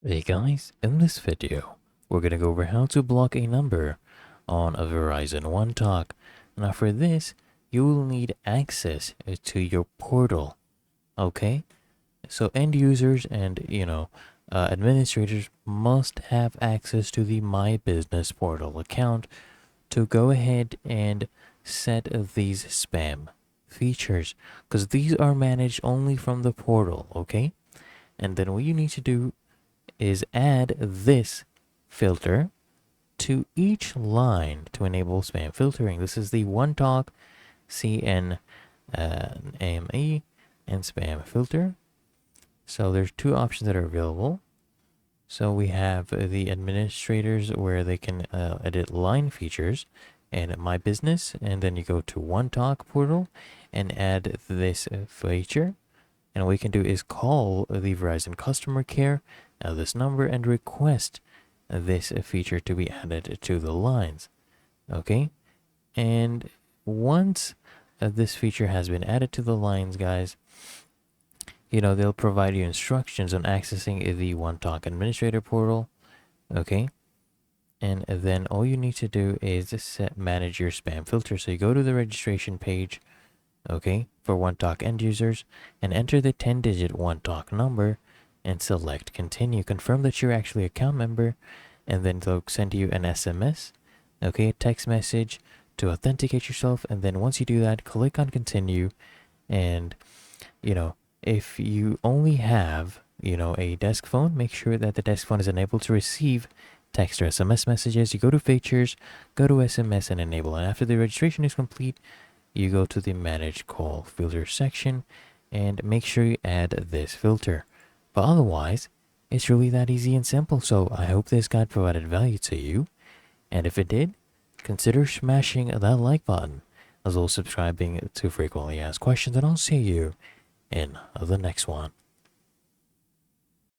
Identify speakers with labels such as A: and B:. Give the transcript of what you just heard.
A: Hey guys, in this video, we're gonna go over how to block a number on a Verizon One Talk. Now for this, you will need access to your portal, okay? So end users and, administrators must have access to the My Business portal account to go ahead and set these spam features, because these are managed only from the portal, okay? And then what you need to do is add this filter to each line to enable spam filtering. This is the One Talk CN AME and spam filter. So there's two options that are available. So we have the administrators where they can edit line features and My Business, and then you go to One Talk portal and add this feature. And what we can do is call the Verizon customer care this number and request this feature to be added to the lines. Okay, and once this feature has been added to the lines, guys, they'll provide you instructions on accessing the One Talk administrator portal. Okay, and then all you need to do is manage your spam filter. So you go to the registration page, okay, for One Talk end users, and enter the 10-digit One Talk number and select continue. Confirm that you're actually a account member, and then they'll send you an SMS, okay, a text message to authenticate yourself. And then once you do that, click on continue. And if you only have a desk phone, make sure that the desk phone is enabled to receive text or SMS messages. You go to features, go to SMS and enable. And after the registration is complete, you go to the manage call filter section and make sure you add this filter. But otherwise, it's really that easy and simple. So I hope this guide provided value to you. And if it did, consider smashing that like button, as well as subscribing to frequently asked questions. And I'll see you in the next one.